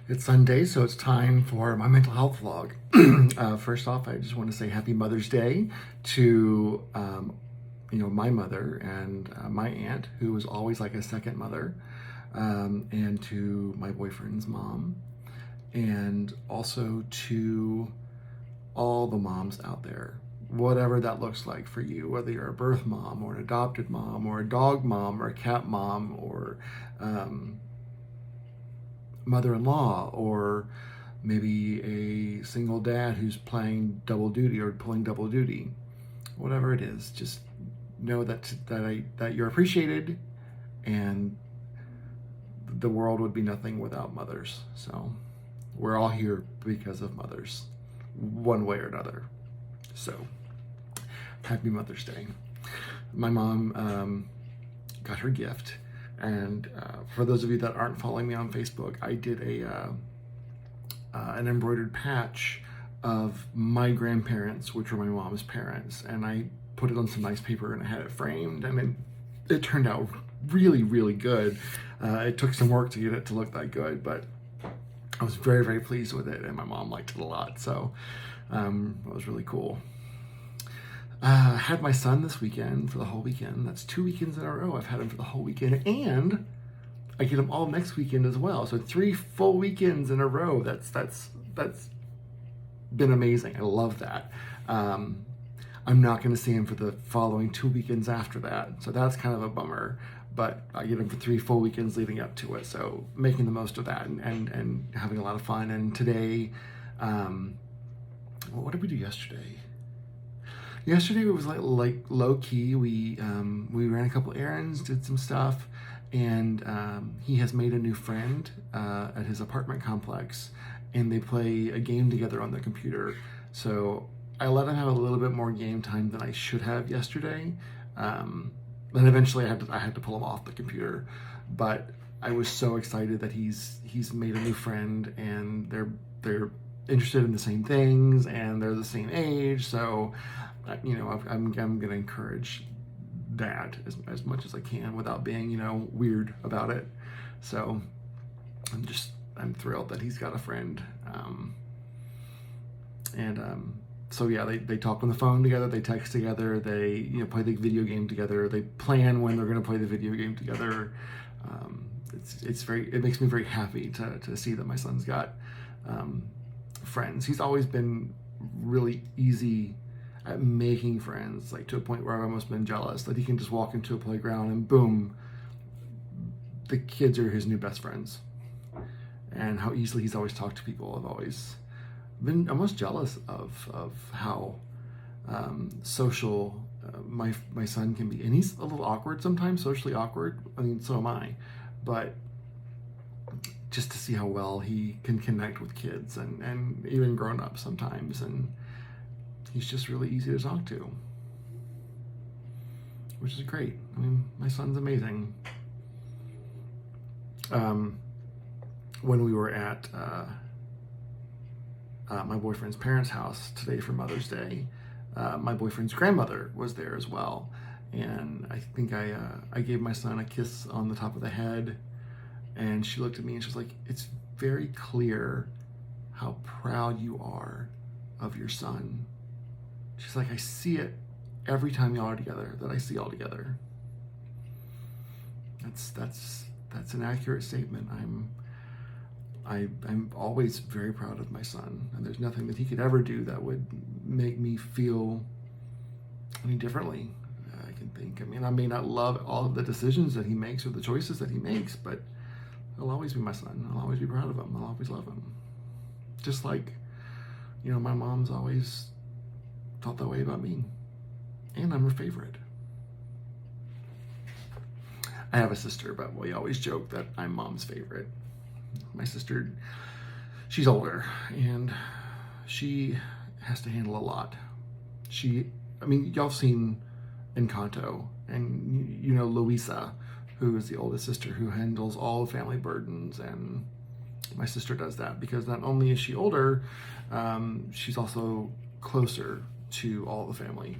It's Sunday, so it's time for my mental health vlog. First off, I just want to say Happy Mother's Day to my mother and my aunt, who was always like a second mother, and to my boyfriend's mom, and also to all the moms out there, whatever that looks like for you, whether you're a birth mom or an adopted mom or a dog mom or a cat mom or mother-in-law, or maybe a single dad who's playing double duty or pulling double duty. Whatever it is, just know that you're appreciated, and the world would be nothing without mothers. So we're all here because of mothers, one way or another. So happy Mother's Day. My mom got her gift. And for those of you that aren't following me on Facebook, I did an embroidered patch of my grandparents, which were my mom's parents, and I put it on some nice paper and I had it framed, and it turned out really, really good. It took some work to get it to look that good, but I was very, very pleased with it, and my mom liked it a lot, so it was really cool. I had my son this weekend for the whole weekend. That's 2 weekends in a row I've had him for the whole weekend, and I get him all next weekend as well. So 3 full weekends in a row. That's been amazing. I love that. I'm not going to see him for the following 2 weekends after that, so that's kind of a bummer. But I get him for 3 full weekends leading up to it, so making the most of that and having a lot of fun. And today, what did we do yesterday? Yesterday it was like low key. We ran a couple errands, did some stuff, and he has made a new friend at his apartment complex, and they play a game together on the computer. So I let him have a little bit more game time than I should have yesterday. Then eventually I had to pull him off the computer, but I was so excited that he's made a new friend, and they're interested in the same things, and they're the same age. So I'm going to encourage that as much as I can without being, weird about it. So I'm thrilled that he's got a friend. So yeah, they talk on the phone together, they text together, they play the video game together, they plan when they're going to play the video game together. It makes me very happy to see that my son's got friends. He's always been really easy at making friends, like to a point where I've almost been jealous that he can just walk into a playground and boom, the kids are his new best friends. And how easily he's always talked to people. I've always been almost jealous of how social my son can be. And he's a little awkward sometimes, socially awkward. I mean, so am I. But just to see how well he can connect with kids and even grown-ups sometimes. And he's just really easy to talk to, which is great. I mean, my son's amazing. When we were at my boyfriend's parents' house today for Mother's Day, my boyfriend's grandmother was there as well. And I think I gave my son a kiss on the top of the head, and she looked at me and she was like, "It's very clear how proud you are of your son." She's like, "I see it every time y'all are together, that I see y'all together." That's an accurate statement. I'm always very proud of my son, and there's nothing that he could ever do that would make me feel any differently. I can think. I mean, I may not love all of the decisions that he makes or the choices that he makes, but he'll always be my son. I'll always be proud of him. I'll always love him. Just like, my mom's always felt that way about me, and I'm her favorite. I have a sister, but we always joke that I'm mom's favorite. My sister, she's older, and she has to handle a lot. Y'all have seen Encanto, and Luisa, who is the oldest sister, who handles all the family burdens, and my sister does that because not only is she older, she's also closer to all the family.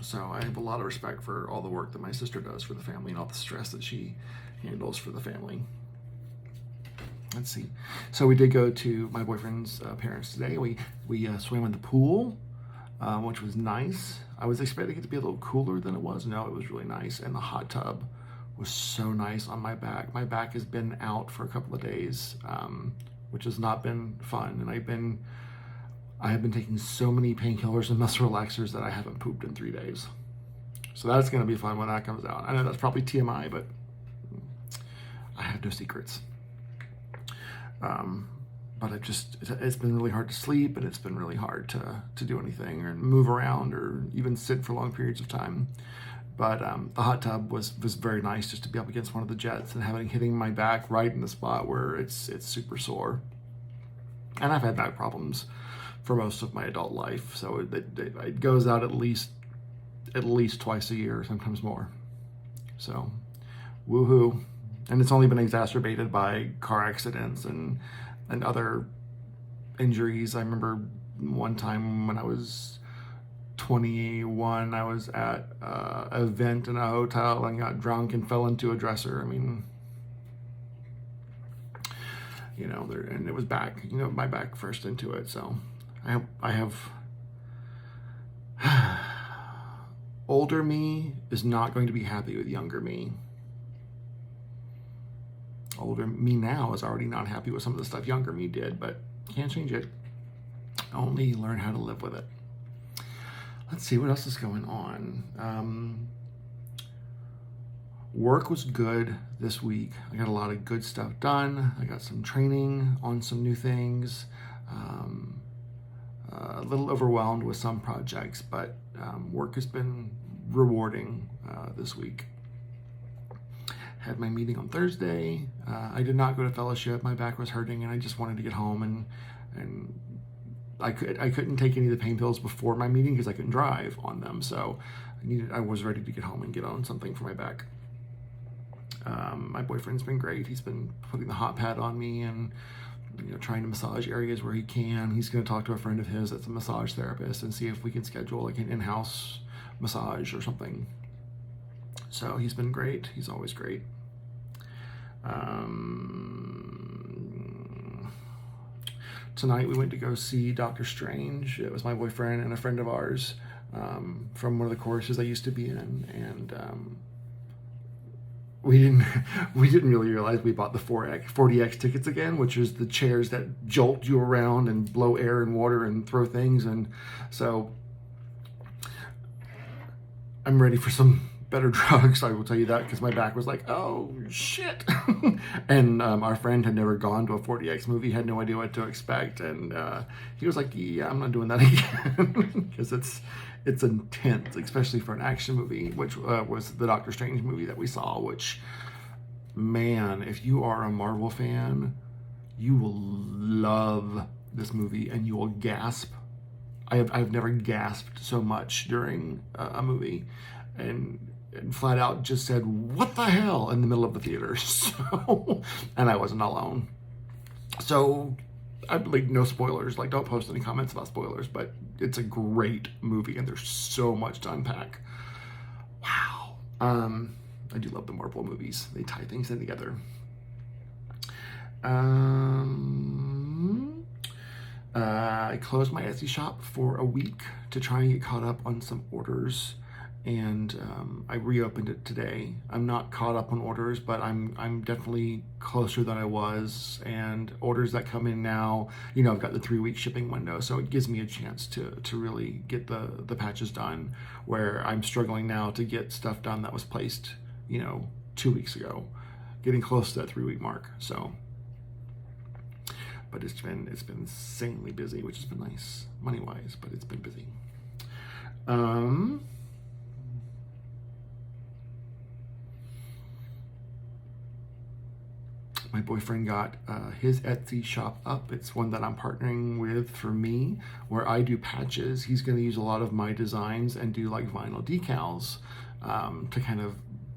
So I have a lot of respect for all the work that my sister does for the family and all the stress that she handles for the family. let's see. So we did go to my boyfriend's parents today. We swam in the pool, which was nice. I was expecting it to be a little cooler than it was. No, it was really nice. And the hot tub was so nice on my back. My back has been out for a couple of days, which has not been fun. And I have been taking so many painkillers and muscle relaxers that I haven't pooped in 3 days. So that's going to be fun when that comes out. I know that's probably TMI, but I have no secrets. But it's been really hard to sleep, and it's been really hard to do anything or move around or even sit for long periods of time. But the hot tub was very nice, just to be up against one of the jets and hitting my back right in the spot where it's super sore. And I've had back problems for most of my adult life, so it goes out at least twice a year, sometimes more. So, woohoo! And it's only been exacerbated by car accidents and other injuries. I remember one time when I was 21, I was at an event in a hotel and got drunk and fell into a dresser. I mean, and it was my back first into it. So I have older me is not going to be happy with younger me. Older me now is already not happy with some of the stuff younger me did, but can't change it. Only learn how to live with it. Let's see what else is going on. Work was good this week. I got a lot of good stuff done. I got some training on some new things. A little overwhelmed with some projects, but work has been rewarding this week. Had my meeting on Thursday. I did not go to fellowship. My back was hurting, and I just wanted to get home, and I couldn't take any of the pain pills before my meeting because I couldn't drive on them. So I was ready to get home and get on something for my back. My boyfriend's been great. He's been putting the hot pad on me and trying to massage areas where he can. He's going to talk to a friend of his that's a massage therapist and see if we can schedule like an in-house massage or something. So he's been great. He's always great. Tonight we went to go see Doctor Strange. It was my boyfriend and a friend of ours from one of the courses I used to be in, and we didn't really realize we bought the 4DX tickets again, which is the chairs that jolt you around and blow air and water and throw things, and so I'm ready for some better drugs, I will tell you that, because my back was like, oh shit. And our friend had never gone to a 4DX movie, had no idea what to expect, and he was like, yeah, I'm not doing that again, because it's intense, especially for an action movie, which was the Doctor Strange movie that we saw, which, man, if you are a Marvel fan, you will love this movie and you will gasp. I've never gasped so much during a movie, and flat out just said, what the hell, in the middle of the theater. So, and I wasn't alone. So I believe no spoilers, like don't post any comments about spoilers, but it's a great movie and there's so much to unpack. Wow. I do love the Marvel movies. They tie things in together. I closed my Etsy shop for a week to try and get caught up on some orders, and I reopened it today. I'm not caught up on orders, but I'm definitely closer than I was, and orders that come in now, I've got the 3-week shipping window, so it gives me a chance to really get the patches done, where I'm struggling now to get stuff done that was placed 2 weeks ago, getting close to that 3-week mark. So but it's been insanely busy, which has been nice money-wise, but it's been busy. My boyfriend got his Etsy shop up. It's one that I'm partnering with for me, where I do patches. He's going to use a lot of my designs and do like vinyl decals to kind of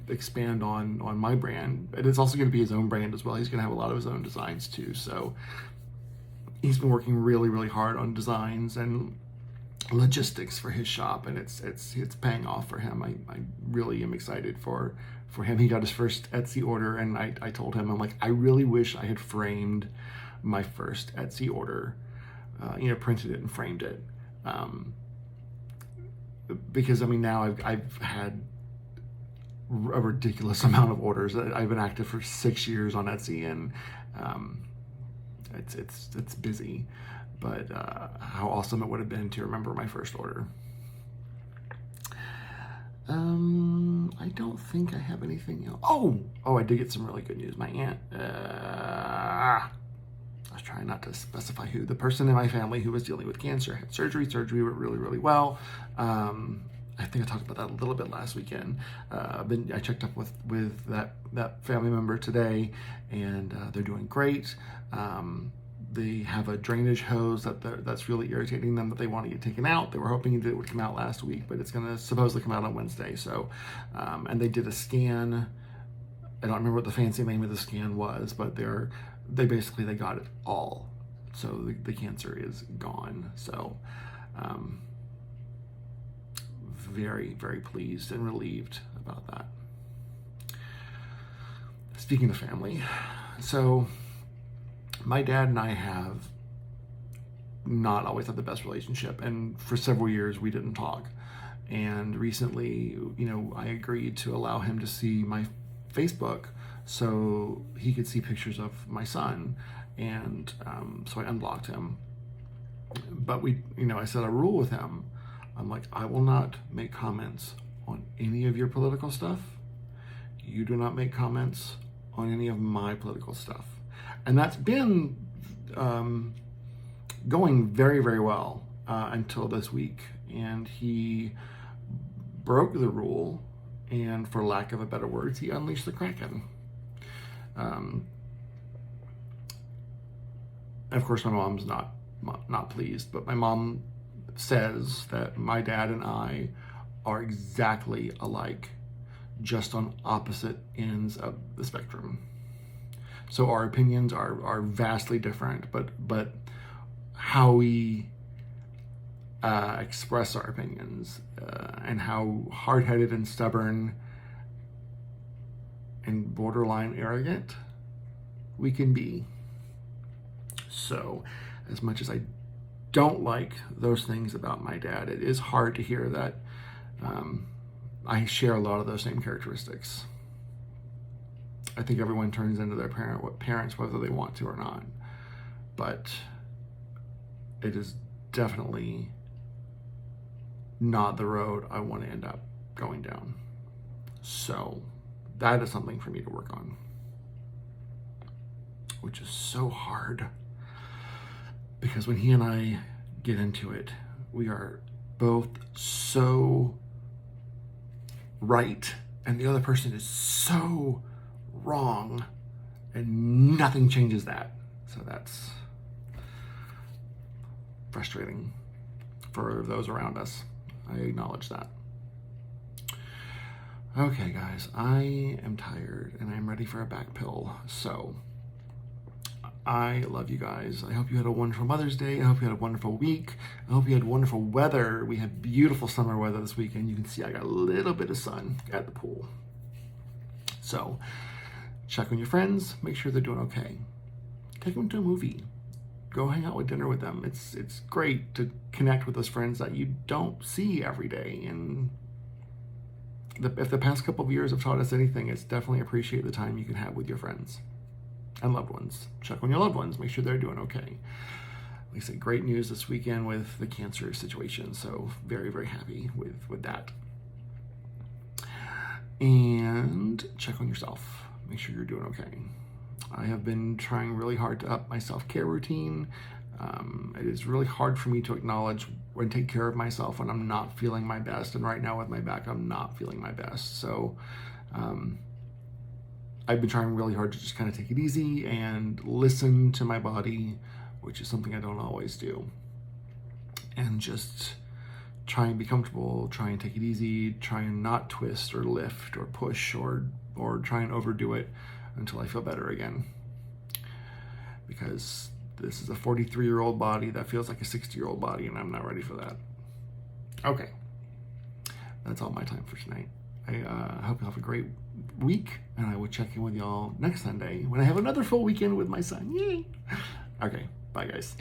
expand on my brand. But it's also going to be his own brand as well. He's going to have a lot of his own designs too. So he's been working really, really hard on designs and logistics for his shop, and it's paying off for him. I really am excited for for him. He got his first Etsy order, and I told him, I'm like, I really wish I had framed my first Etsy order, printed it and framed it. Because I mean, now I've had a ridiculous amount of orders. I've been active for 6 years on Etsy, and it's busy. But how awesome it would have been to remember my first order. I don't think I have anything else. Oh, I did get some really good news. My aunt, I was trying not to specify who. The person in my family who was dealing with cancer had surgery. Surgery went really, really well. I think I talked about that a little bit last weekend. I checked up with that family member today, and they're doing great. They have a drainage hose that's really irritating them that they want to get taken out. They were hoping that it would come out last week, but it's going to supposedly come out on Wednesday. So, and they did a scan. I don't remember what the fancy name of the scan was, but they got it all. So the cancer is gone. So, very, very pleased and relieved about that. Speaking of family, so my dad and I have not always had the best relationship, and for several years we didn't talk. And recently, I agreed to allow him to see my Facebook so he could see pictures of my son, and so I unblocked him. But I set a rule with him. I'm like, I will not make comments on any of your political stuff. You do not make comments on any of my political stuff. And that's been going very, very well until this week. And he broke the rule, and for lack of a better words, he unleashed the Kraken. Of course, my mom's not pleased, but my mom says that my dad and I are exactly alike, just on opposite ends of the spectrum. So our opinions are vastly different, but how we express our opinions and how hard-headed and stubborn and borderline arrogant we can be. So as much as I don't like those things about my dad, it is hard to hear that I share a lot of those same characteristics. I think everyone turns into their parents whether they want to or not. But it is definitely not the road I want to end up going down. So that is something for me to work on, which is so hard. Because when he and I get into it, we are both so right, and the other person is so wrong, and nothing changes that. So that's frustrating for those around us. I acknowledge that. Okay, guys, I am tired, and I'm ready for a back pill. So I love you guys. I hope you had a wonderful Mother's Day. I hope you had a wonderful week. I hope you had wonderful weather. We had beautiful summer weather this weekend. You can see I got a little bit of sun at the pool. So check on your friends. Make sure they're doing okay. Take them to a movie. Go hang out with dinner with them. It's great to connect with those friends that you don't see every day. And if the past couple of years have taught us anything, it's definitely appreciate the time you can have with your friends and loved ones. Check on your loved ones. Make sure they're doing okay. Like I said, great news this weekend with the cancer situation. So very, very happy with that. And check on yourself. Make sure you're doing okay. I have been trying really hard to up my self-care routine. It is really hard for me to acknowledge and take care of myself when I'm not feeling my best. And right now with my back, I'm not feeling my best. So I've been trying really hard to just kind of take it easy and listen to my body, which is something I don't always do. And just try and be comfortable, try and take it easy, try and not twist or lift or push or try and overdo it until I feel better again. Because this is a 43-year-old body that feels like a 60-year-old body, and I'm not ready for that. Okay. That's all my time for tonight. I hope you have a great week, and I will check in with y'all next Sunday when I have another full weekend with my son. Yay! Okay, bye guys.